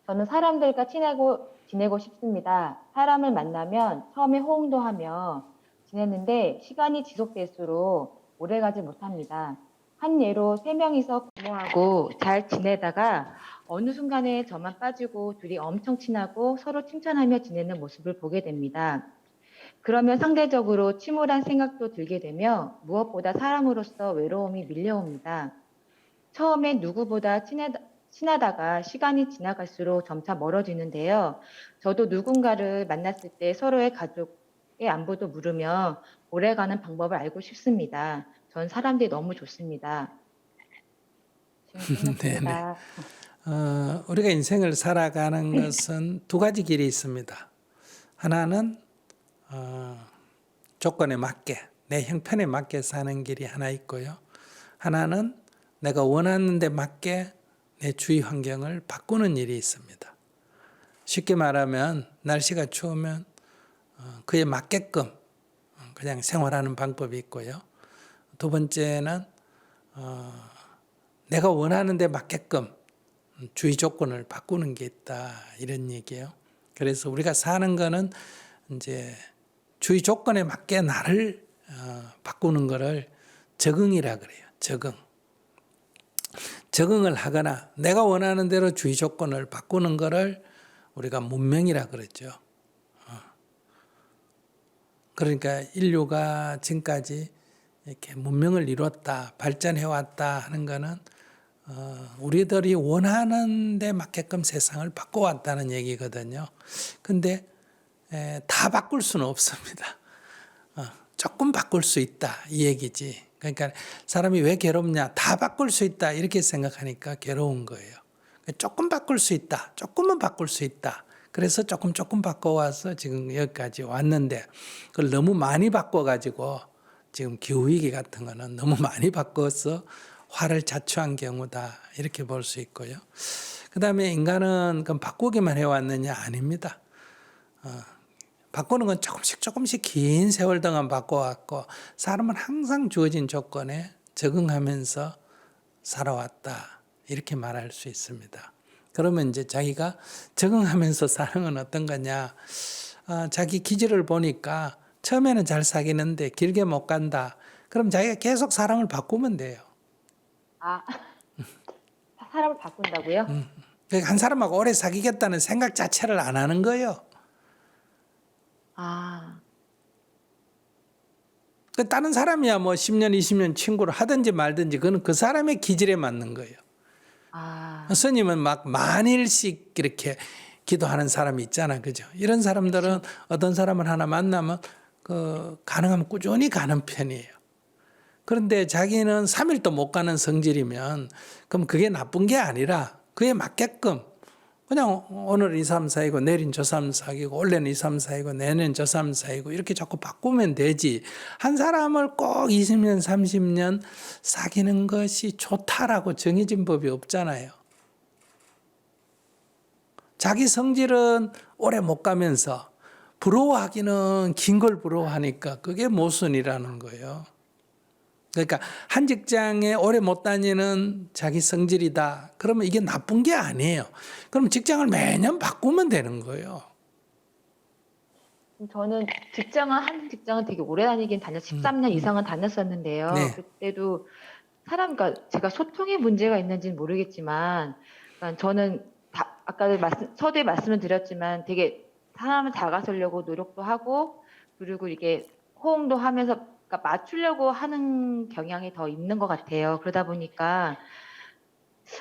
저는 사람들과 친하고 지내고 싶습니다. 사람을 만나면 처음에 호응도 하며 지냈는데 시간이 지속될수록 오래가지 못합니다. 한 예로 세 명이서 공모하고 잘 지내다가 어느 순간에 저만 빠지고 둘이 엄청 친하고 서로 칭찬하며 지내는 모습을 보게 됩니다. 그러면 상대적으로 침울한 생각도 들게 되며 무엇보다 사람으로서 외로움이 밀려옵니다. 처음엔 누구보다 친하다가 시간이 지나갈수록 점차 멀어지는데요. 저도 누군가를 만났을 때 서로의 가족의 안부도 물으며 오래가는 방법을 알고 싶습니다. 전 사람들이 너무 좋습니다. 지금 네네. 끝났습니다. 우리가 인생을 살아가는 것은 두 가지 길이 있습니다. 하나는 조건에 맞게, 내 형편에 맞게 사는 길이 하나 있고요. 하나는 내가 원하는 데 맞게 내 주위 환경을 바꾸는 일이 있습니다. 쉽게 말하면 날씨가 추우면 그에 맞게끔 그냥 생활하는 방법이 있고요. 두 번째는 내가 원하는 데 맞게끔 주위 조건을 바꾸는 게 있다, 이런 얘기예요. 그래서 우리가 사는 거는 이제 주위 조건에 맞게 나를 바꾸는 거를 적응이라 그래요. 적응을 하거나 내가 원하는 대로 주위 조건을 바꾸는 거를 우리가 문명이라 그러죠. 그러니까 인류가 지금까지 이렇게 문명을 이뤘다, 발전해왔다 하는 거는 우리들이 원하는 데 맞게끔 세상을 바꿔왔다는 얘기거든요. 근데 다 바꿀 수는 없습니다. 조금 바꿀 수 있다, 이 얘기지. 그러니까 사람이 왜 괴롭냐, 다 바꿀 수 있다 이렇게 생각하니까 괴로운 거예요. 조금 바꿀 수 있다, 조금은 바꿀 수 있다. 그래서 조금 바꿔와서 지금 여기까지 왔는데, 그걸 너무 많이 바꿔가지고 지금 기후위기 같은 거는 너무 많이 바꿔서 화를 자초한 경우다, 이렇게 볼 수 있고요. 그 다음에 인간은 그럼 바꾸기만 해왔느냐? 아닙니다. 바꾸는 건 조금씩 긴 세월 동안 바꿔왔고, 사람은 항상 주어진 조건에 적응하면서 살아왔다, 이렇게 말할 수 있습니다. 그러면 이제 자기가 적응하면서 사는 건 어떤 거냐? 자기 기질을 보니까 처음에는 잘 사귀는데 길게 못 간다. 그럼 자기가 계속 사람을 바꾸면 돼요. 아, 사람을 바꾼다고요? 그러니까 한 사람하고 오래 사귀겠다는 생각 자체를 안 하는 거예요. 아, 다른 사람이야 뭐 10년, 20년 친구를 하든지 말든지 그건 그 사람의 기질에 맞는 거예요. 아, 스님은 막 만일씩 이렇게 기도하는 사람이 있잖아, 그죠? 이런 사람들은 그쵸. 어떤 사람을 하나 만나면 가능하면 꾸준히 가는 편이에요. 그런데 자기는 3일도 못 가는 성질이면 그럼 그게 나쁜 게 아니라 그에 맞게끔 그냥 오늘 2, 3 사이고 내일은 저 3 사귀고 올해는 2, 3 사이고 내년은 저 3 사이고 이렇게 자꾸 바꾸면 되지. 한 사람을 꼭 20년, 30년 사귀는 것이 좋다라고 정해진 법이 없잖아요. 자기 성질은 오래 못 가면서 부러워하기는 긴 걸 부러워하니까 그게 모순이라는 거예요. 그러니까 한 직장에 오래 못 다니는 자기 성질이다. 그러면 이게 나쁜 게 아니에요. 그럼 직장을 매년 바꾸면 되는 거예요. 저는 한 직장은 되게 오래 다니긴 13년 이상은 다녔었는데요. 네. 그때도 그러니까 제가 소통에 문제가 있는지는 모르겠지만, 그러니까 저는 아까도 서두에 말씀을 드렸지만 되게 사람을 다가서려고 노력도 하고, 그리고 이게 호응도 하면서, 그러니까 맞추려고 하는 경향이 더 있는 것 같아요. 그러다 보니까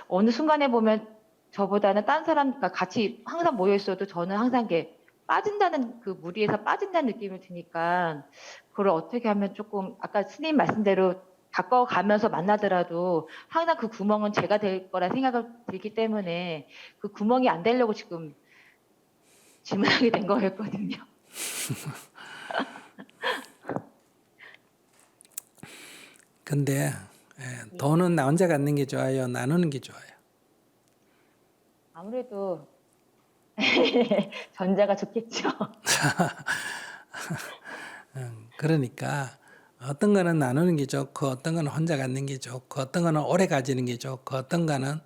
어느 순간에 보면 저보다는 딴 사람, 그러니까 같이 항상 모여 있어도 저는 항상 이게 빠진다는 그 무리에서 빠진다는 느낌을 드니까 그걸 어떻게 하면 조금 아까 스님 말씀대로 바꿔가면서 만나더라도 항상 그 구멍은 제가 될 거라 생각을 들기 때문에 그 구멍이 안 되려고 지금 질문하게 된 거였거든요. 근데 예. 돈은 나 혼자 갖는 게 좋아요? 나누는 게 좋아요? 아무래도 전자가 좋겠죠. 그러니까 어떤 거는 나누는 게 좋고 어떤 거는 혼자 갖는 게 좋고 어떤 거는 오래 가지는 게 좋고 어떤 거는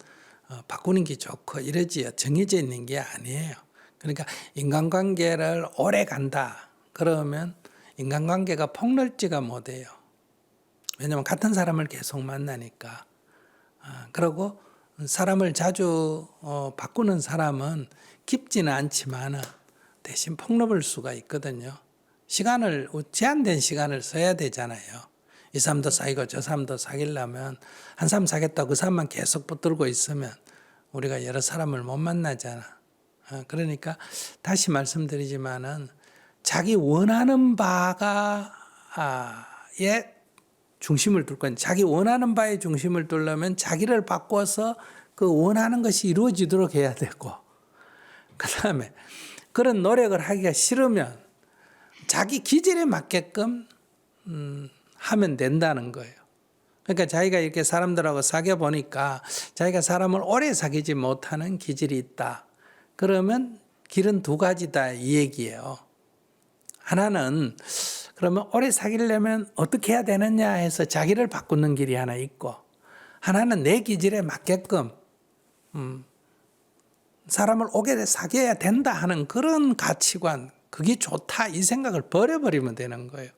바꾸는 게 좋고 이러지요. 정해져 있는 게 아니에요. 그러니까 인간관계를 오래 간다. 그러면 인간관계가 폭넓지가 못해요. 왜냐하면 같은 사람을 계속 만나니까. 그리고 사람을 자주 바꾸는 사람은 깊지는 않지만 대신 폭넓을 수가 있거든요. 시간을 제한된 시간을 써야 되잖아요. 이 사람도 사귀고 저 사람도 사귀려면 한 사람 사귀었다고 그 사람만 계속 붙들고 있으면 우리가 여러 사람을 못 만나잖아. 그러니까 다시 말씀드리지만은 자기 원하는 바가 예 중심을 둘 건 자기 원하는 바에 중심을 두려면 자기를 바꿔서 그 원하는 것이 이루어지도록 해야 되고 그다음에 그런 노력을 하기가 싫으면 자기 기질에 맞게끔 하면 된다는 거예요. 그러니까 자기가 이렇게 사람들하고 사귀어 보니까 자기가 사람을 오래 사귀지 못하는 기질이 있다. 그러면 길은 두 가지다 이 얘기예요. 하나는 그러면 오래 사귀려면 어떻게 해야 되느냐 해서 자기를 바꾸는 길이 하나 있고 하나는 내 기질에 맞게끔 사람을 오래 사귀어야 된다 하는 그런 가치관 그게 좋다 이 생각을 버려버리면 되는 거예요.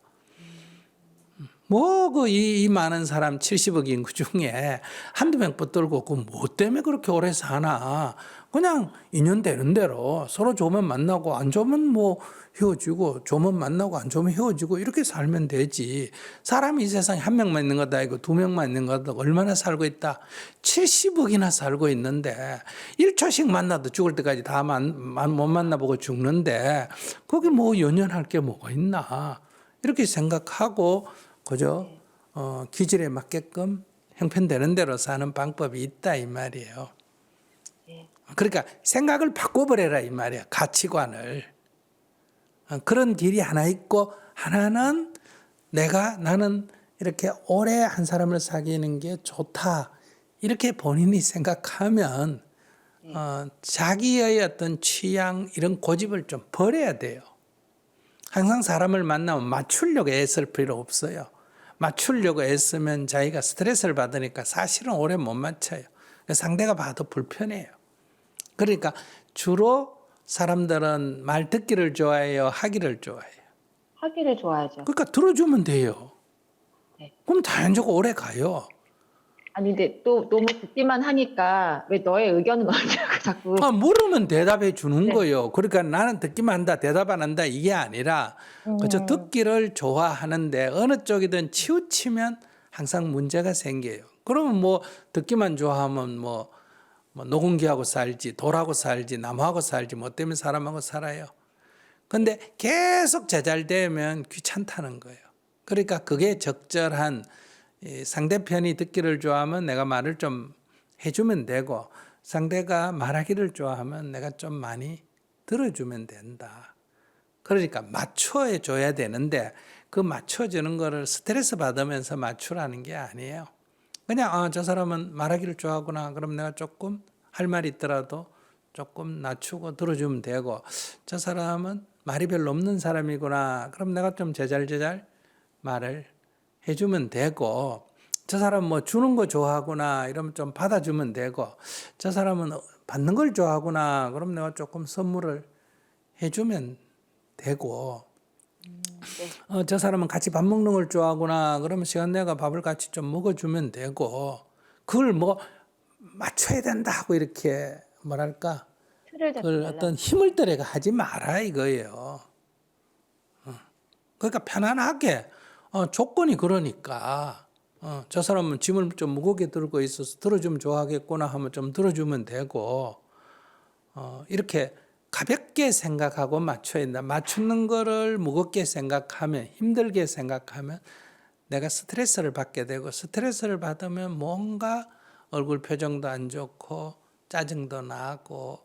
이 많은 사람 70억 인구 중에 한두 명 붙들고 그 뭐 때문에 그렇게 오래 사나. 그냥 인연 되는 대로 서로 좋으면 만나고 안 좋으면 뭐 헤어지고 좋으면 만나고 안 좋으면 헤어지고 이렇게 살면 되지. 사람이 이 세상에 한 명만 있는 것도 아니고 두 명만 있는 것도 아니고 얼마나 살고 있다. 70억이나 살고 있는데 1초씩 만나도 죽을 때까지 다 못 만나보고 죽는데 거기 뭐 연연할 게 뭐가 있나. 이렇게 생각하고 그죠? 기질에 맞게끔 형편되는 대로 사는 방법이 있다 이 말이에요. 그러니까 생각을 바꿔버려라 이 말이야. 가치관을. 그런 길이 하나 있고 하나는 나는 이렇게 오래 한 사람을 사귀는 게 좋다. 이렇게 본인이 생각하면 자기의 어떤 취향 이런 고집을 좀 버려야 돼요. 항상 사람을 만나면 맞추려고 애쓸 필요 없어요. 맞추려고 애쓰면 자기가 스트레스를 받으니까 사실은 오래 못 맞춰요. 상대가 봐도 불편해요. 그러니까 주로 사람들은 말 듣기를 좋아해요? 하기를 좋아해요? 하기를 좋아하죠. 그러니까 들어주면 돼요. 네. 그럼 자연적으로 오래 가요. 아니, 근데 또 너무 듣기만 하니까 왜 너의 의견은 어디냐고 자꾸. 물으면 대답해 주는 네. 거예요. 그러니까 나는 듣기만 한다, 대답 안 한다 이게 아니라 그저 듣기를 좋아하는데 어느 쪽이든 치우치면 항상 문제가 생겨요. 그러면 뭐 듣기만 좋아하면 뭐 녹음기하고 살지, 돌하고 살지, 나무하고 살지, 뭐 때문에 사람하고 살아요. 근데 계속 제잘되면 귀찮다는 거예요. 그러니까 그게 적절한 상대편이 듣기를 좋아하면 내가 말을 좀 해주면 되고 상대가 말하기를 좋아하면 내가 좀 많이 들어주면 된다. 그러니까 맞춰 줘야 되는데 그 맞춰주는 거를 스트레스 받으면서 맞추라는 게 아니에요. 그냥 저 사람은 말하기를 좋아하구나. 그럼 내가 조금 할 말이 있더라도 조금 낮추고 들어주면 되고 저 사람은 말이 별로 없는 사람이구나. 그럼 내가 좀 제잘제잘 말을 해주면 되고 저 사람은 뭐 주는 거 좋아하구나. 이러면 좀 받아주면 되고 저 사람은 받는 걸 좋아하구나. 그럼 내가 조금 선물을 해주면 되고 네. 저 사람은 같이 밥 먹는 걸 좋아하구나. 그러면 시간 내가 밥을 같이 좀 먹어주면 되고 그걸 뭐 맞춰야 된다 하고 이렇게 뭐랄까 틀을 잡지 그걸 말라. 어떤 힘을 들여가 하지 마라 이거예요. 그러니까 편안하게 조건이 그러니까 저 사람은 짐을 좀 무겁게 들고 있어서 들어주면 좋아하겠구나 하면 좀 들어주면 되고 이렇게 가볍게 생각하고 맞춰야 된다. 맞추는 거를 무겁게 생각하면 힘들게 생각하면 내가 스트레스를 받게 되고 스트레스를 받으면 뭔가 얼굴 표정도 안 좋고 짜증도 나고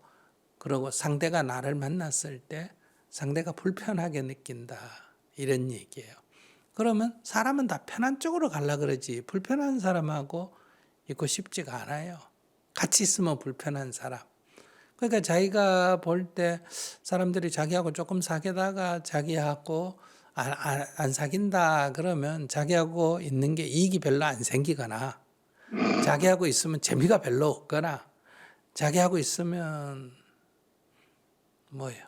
그러고 상대가 나를 만났을 때 상대가 불편하게 느낀다. 이런 얘기예요. 그러면 사람은 다 편한 쪽으로 가려고 그러지 불편한 사람하고 있고 싶지가 않아요. 같이 있으면 불편한 사람. 그러니까 자기가 볼 때 사람들이 자기하고 조금 사귀다가 자기하고 안 사귄다 그러면 자기하고 있는 게 이익이 별로 안 생기거나 자기하고 있으면 재미가 별로 없거나 자기하고 있으면 뭐예요?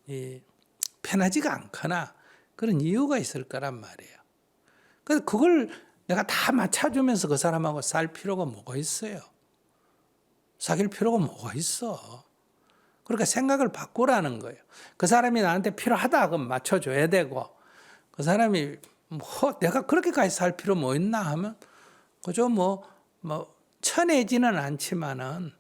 이 편하지가 않거나 그런 이유가 있을 거란 말이에요. 그래서 그걸 내가 다 맞춰주면서 그 사람하고 살 필요가 뭐가 있어요? 사귈 필요가 뭐가 있어? 그러니까 생각을 바꾸라는 거예요. 그 사람이 나한테 필요하다 그럼 맞춰줘야 되고, 그 사람이 뭐 내가 그렇게까지 살 필요 뭐 있나 하면 그저 뭐 쳐내지는 않지만은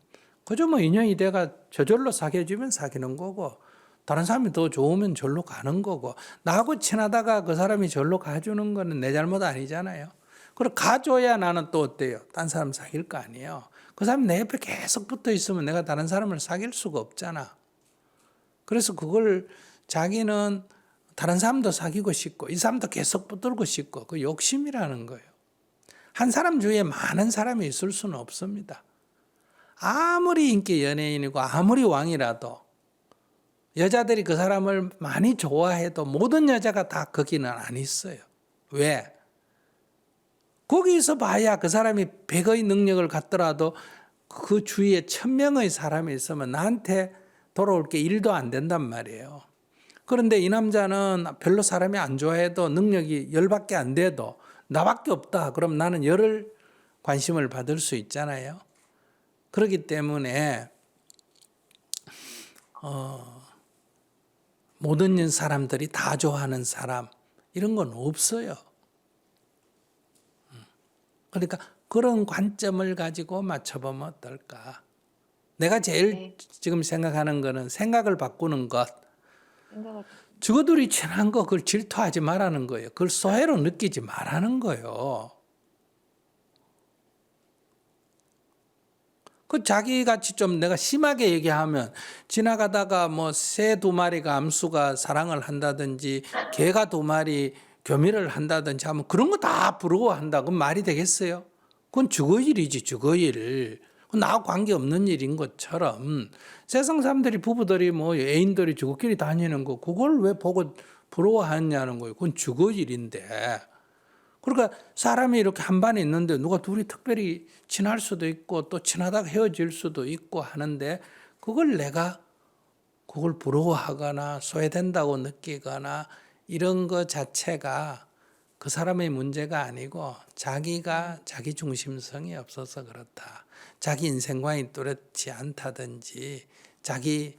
그저 뭐 인연이 돼가 저절로 사귀어지면 사귀는 거고, 다른 사람이 더 좋으면 절로 가는 거고, 나하고 친하다가 그 사람이 절로 가주는 거는 내 잘못 아니잖아요. 그리고 가줘야 나는 또 어때요? 딴 사람 사귈 거 아니에요. 그 사람 내 옆에 계속 붙어 있으면 내가 다른 사람을 사귈 수가 없잖아. 그래서 그걸 자기는 다른 사람도 사귀고 싶고 이 사람도 계속 붙들고 싶고 그 욕심이라는 거예요. 한 사람 주위에 많은 사람이 있을 수는 없습니다. 아무리 인기 연예인이고 아무리 왕이라도 여자들이 그 사람을 많이 좋아해도 모든 여자가 다 거기는 안 있어요. 왜? 거기서 봐야 그 사람이 100의 능력을 갖더라도 그 주위에 1000명의 사람이 있으면 나한테 돌아올 게 1도 안 된단 말이에요. 그런데 이 남자는 별로 사람이 안 좋아해도 능력이 10밖에 안 돼도 나밖에 없다. 그럼 나는 열을 관심을 받을 수 있잖아요. 그렇기 때문에 모든 사람들이 다 좋아하는 사람 이런 건 없어요. 그러니까 그런 관점을 가지고 맞춰보면 어떨까? 내가 제일 지금 생각하는 거는 생각을 바꾸는 것. 죽어들이 친한 거 그걸 질투하지 말라는 거예요. 그걸 소외로 느끼지 말라는 거예요. 그 자기같이 좀 내가 심하게 얘기하면 지나가다가 뭐 새 2마리가 암수가 사랑을 한다든지 개가 2마리 교미를 한다든지 하면 그런 거 다 부러워한다. 그건 말이 되겠어요? 그건 죽어일이지, 죽어일. 나하고 관계없는 일인 것처럼 세상 사람들이 부부들이 뭐 애인들이 죽어끼리 다니는 거 그걸 왜 보고 부러워하냐는 거예요. 그건 죽어일인데. 그러니까 사람이 이렇게 한 반에 있는데 누가 둘이 특별히 친할 수도 있고 또 친하다가 헤어질 수도 있고 하는데 그걸 내가 그걸 부러워하거나 소외된다고 느끼거나 이런 것 자체가 그 사람의 문제가 아니고 자기가 자기 중심성이 없어서 그렇다. 자기 인생관이 뚜렷지 않다든지 자기에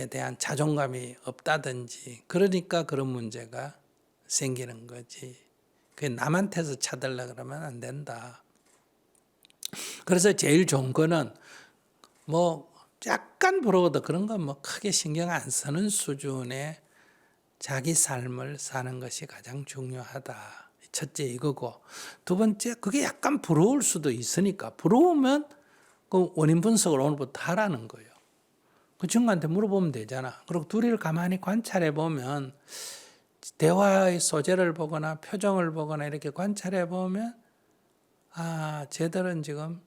대한 자존감이 없다든지 그러니까 그런 문제가 생기는 거지. 그 남한테서 찾으려고 그러면 안 된다. 그래서 제일 좋은 거는 뭐 약간 부러워도 그런 건 뭐 크게 신경 안 쓰는 수준의 자기 삶을 사는 것이 가장 중요하다. 첫째 이거고, 두 번째 그게 약간 부러울 수도 있으니까 부러우면 그 원인 분석을 오늘부터 하라는 거예요. 그 친구한테 물어보면 되잖아. 그리고 둘이를 가만히 관찰해 보면 대화의 소재를 보거나 표정을 보거나 이렇게 관찰해 보면 아, 쟤들은 지금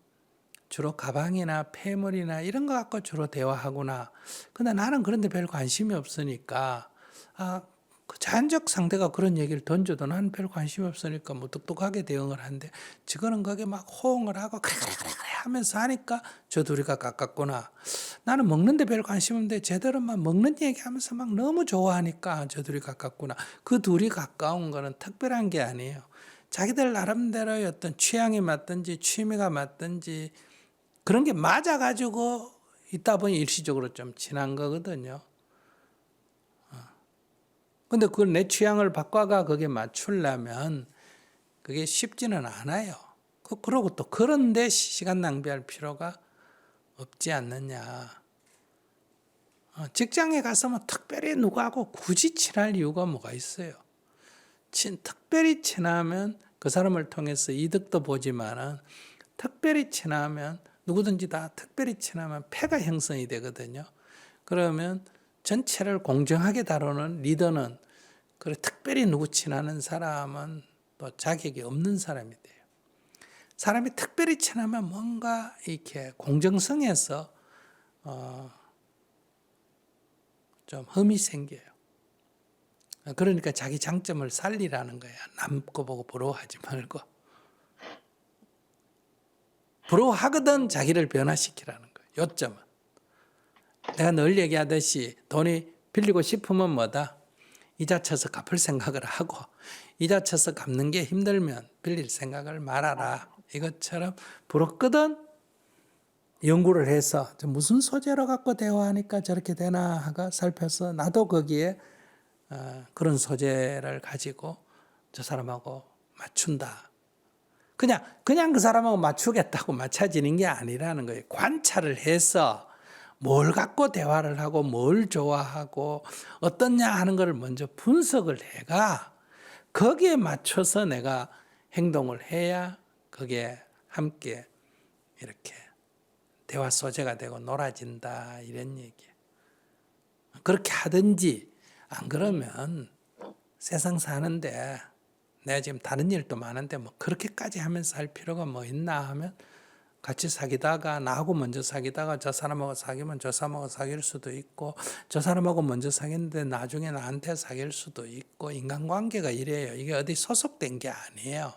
주로 가방이나 폐물이나 이런 거 갖고 주로 대화하구나. 근데 나는 그런 데 별 관심이 없으니까 그 자연적 상대가 그런 얘기를 던져도 나는 별 관심이 없으니까 뭐 똑똑하게 대응을 하는데 저거는 거기에 막 호응을 하고 그래 하면서 하니까 저 둘이가 가깝구나. 나는 먹는 데 별 관심 없는데 쟤들은 막 먹는 얘기하면서 막 너무 좋아하니까 저 둘이 가깝구나. 그 둘이 가까운 거는 특별한 게 아니에요. 자기들 나름대로의 어떤 취향이 맞든지 취미가 맞든지 그런 게 맞아가지고 있다 보니 일시적으로 좀 친한 거거든요. 근데 그걸 내 취향을 바꿔가 거기에 맞추려면 그게 쉽지는 않아요. 그러고 또 그런데 시간 낭비할 필요가 없지 않느냐. 직장에 가서 뭐 특별히 누구하고 굳이 친할 이유가 뭐가 있어요. 특별히 친하면 그 사람을 통해서 이득도 보지만은 특별히 친하면 누구든지 다 특별히 친하면 패가 형성이 되거든요. 그러면 전체를 공정하게 다루는 리더는 그래 특별히 누구 친하는 사람은 또 자격이 없는 사람이 돼요. 사람이 특별히 친하면 뭔가 이렇게 공정성에서 좀 흠이 생겨요. 그러니까 자기 장점을 살리라는 거야. 남 거 보고 부러워하지 말고. 부러워하거든 자기를 변화시키라는 거예요. 요점은. 내가 늘 얘기하듯이 돈이 빌리고 싶으면 뭐다? 이자 쳐서 갚을 생각을 하고 이자 쳐서 갚는 게 힘들면 빌릴 생각을 말아라. 이것처럼 부럽거든 연구를 해서 무슨 소재로 갖고 대화하니까 저렇게 되나 하고 살펴서 나도 거기에 그런 소재를 가지고 저 사람하고 맞춘다. 그냥 그 사람하고 맞추겠다고 맞춰지는 게 아니라는 거예요. 관찰을 해서 뭘 갖고 대화를 하고 뭘 좋아하고 어떻냐 하는 걸 먼저 분석을 해가 거기에 맞춰서 내가 행동을 해야 거기에 함께 이렇게 대화 소재가 되고 놀아진다 이런 얘기예요. 그렇게 하든지 안 그러면 세상 사는데 내가 지금 다른 일도 많은데 뭐 그렇게까지 하면서 할 필요가 뭐 있나 하면 같이 사귀다가 나하고 먼저 사귀다가 저 사람하고 사귀면 저 사람하고 사귈 수도 있고 저 사람하고 먼저 사귀는데 나중에 나한테 사귈 수도 있고 인간관계가 이래요. 이게 어디 소속된 게 아니에요.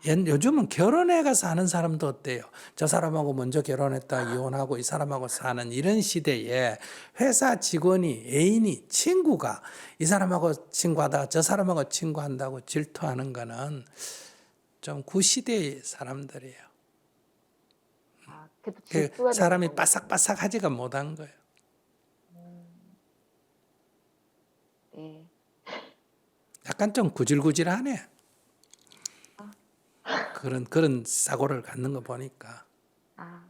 요즘은 결혼해 가서 사는 사람도 어때요? 저 사람하고 먼저 결혼했다 이혼하고 이 사람하고 사는 이런 시대에 회사 직원이 애인이 친구가 이 사람하고 친구하다 저 사람하고 친구한다고 질투하는 거는 좀 구시대의 사람들이에요. 그래도 그 질투가 사람이 되는 바삭바삭하지가 못한 거예요. 네. 약간 좀 구질구질하네. 그런 사고를 갖는 거 보니까. 아,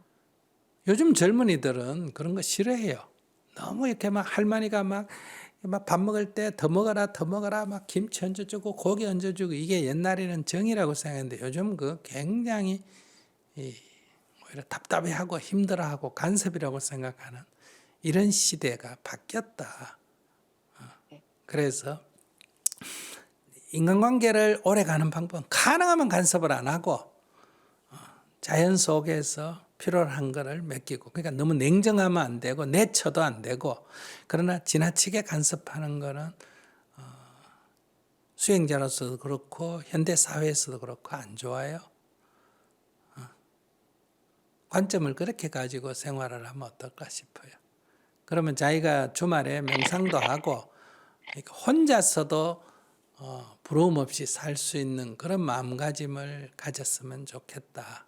요즘 젊은이들은 그런 거 싫어해요. 너무 이렇게 막 할머니가 막 밥 먹을 때 더 먹어라 더 먹어라 막 김치 얹어주고 고기 얹어주고 이게 옛날에는 정이라고 생각했는데 요즘 그 굉장히 오히려 답답해하고 힘들어하고 간섭이라고 생각하는 이런 시대가 바뀌었다. 네. 그래서 인간관계를 오래가는 방법은 가능하면 간섭을 안 하고 자연 속에서 필요한 거를 맡기고 그러니까 너무 냉정하면 안 되고 내쳐도 안 되고 그러나 지나치게 간섭하는 거는 수행자로서도 그렇고 현대 사회에서도 그렇고 안 좋아요. 관점을 그렇게 가지고 생활을 하면 어떨까 싶어요. 그러면 자기가 주말에 명상도 하고 혼자서도 부러움 없이 살 수 있는 그런 마음가짐을 가졌으면 좋겠다.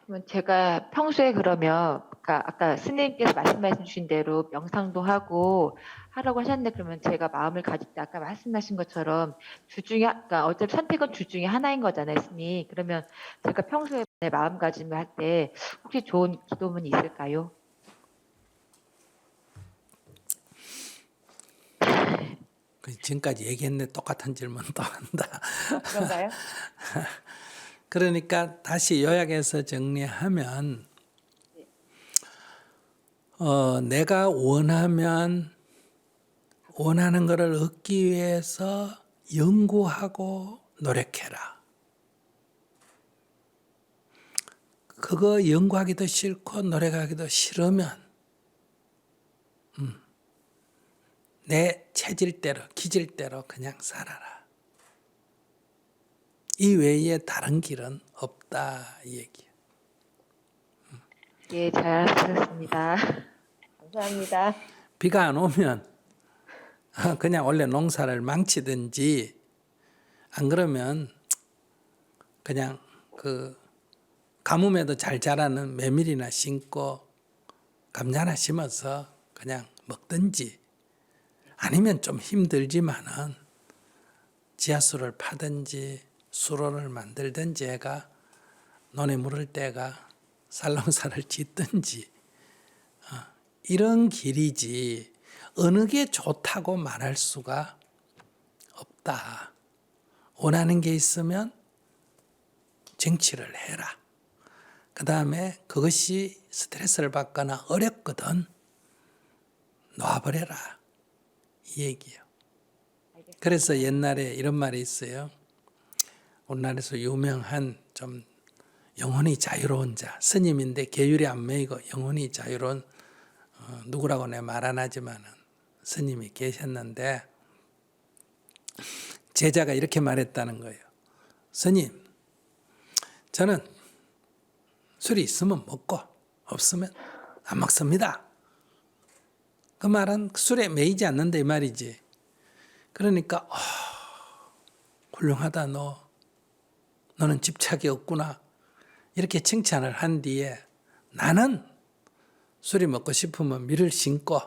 그러면 제가 평소에 그러면 아까 스님께서 말씀해 주신 대로 명상도 하고 하라고 하셨는데 그러면 제가 마음을 가질 때 아까 말씀하신 것처럼 그러니까 어차피 선택은 주 중에 하나인 거잖아요, 스님. 그러면 제가 평소에 내 마음가짐을 할 때 혹시 좋은 기도문이 있을까요? 지금까지 얘기했는데 똑같은 질문 또 한다. 그런가요? 그러니까 다시 요약해서 정리하면 내가 원하는 것을 얻기 위해서 연구하고 노력해라. 그거 연구하기도 싫고 노력하기도 싫으면 내 체질대로 기질대로 그냥 살아라. 이 외에 다른 길은 없다 이 얘기예요. 예, 잘 하셨습니다. 감사합니다. 비가 안 오면 그냥 원래 농사를 망치든지 안 그러면 그냥 그 가뭄에도 잘 자라는 메밀이나 심고 감자나 심어서 그냥 먹든지 아니면 좀 힘들지만은 지하수를 파든지 수로를 만들든지 해가 논에 물을 때가 쌀농사를 짓든지 이런 길이지 어느 게 좋다고 말할 수가 없다. 원하는 게 있으면 쟁취를 해라. 그 다음에 그것이 스트레스를 받거나 어렵거든 놔버려라. 이 얘기예요. 그래서 옛날에 이런 말이 있어요. 우리나라에서 유명한 좀 영혼이 자유로운 자, 스님인데 계율이 안 매이고 영혼이 자유로운 누구라고 내 말 안 하지만은 스님이 계셨는데 제자가 이렇게 말했다는 거예요. 스님, 저는 술이 있으면 먹고 없으면 안 먹습니다. 그 말은 술에 매이지 않는다 이 말이지. 그러니까 훌륭하다 너는 집착이 없구나. 이렇게 칭찬을 한 뒤에 나는 술이 먹고 싶으면 밀을 신고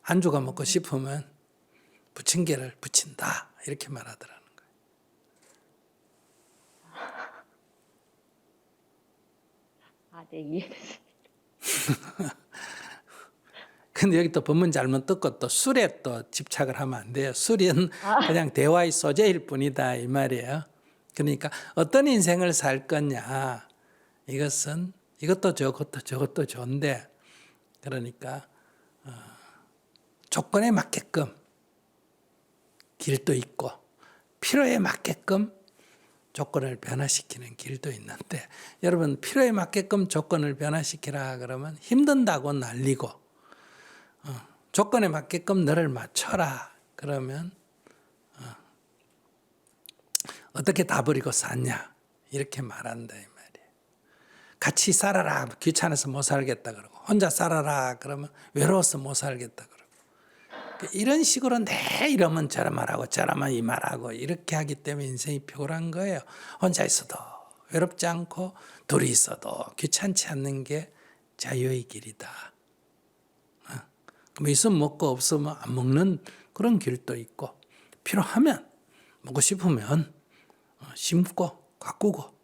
안주가 먹고 싶으면 부침개를 부친다. 이렇게 말하더라는 거예요. 아, 네, 이해됐습니다. 근데 여기 또 본문 잘못 듣고 또 술에 또 집착을 하면 안 돼요. 술은 그냥 대화의 소재일 뿐이다 이 말이에요. 그러니까 어떤 인생을 살 거냐 이것은 이것도 저것도 좋은데 그러니까 조건에 맞게끔 길도 있고 필요에 맞게끔 조건을 변화시키는 길도 있는데 여러분 필요에 맞게끔 조건을 변화시키라 그러면 힘든다고 날리고 조건에 맞게끔 너를 맞춰라 그러면 어떻게 다 버리고 사냐 이렇게 말한다 이 말이에요. 같이 살아라 귀찮아서 못 살겠다 그러고 혼자 살아라 그러면 외로워서 못 살겠다 그러고 이런 식으로 내 이러면 저런 말하고 저러면 이 말하고 이렇게 하기 때문에 인생이 피곤한 거예요. 혼자 있어도 외롭지 않고 둘이 있어도 귀찮지 않는 게 자유의 길이다. 뭐 있으면 먹고 없으면 안 먹는 그런 길도 있고 필요하면 먹고 싶으면 심고 가꾸고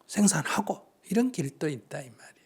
생산하고 이런 길도 있다 이 말이에요.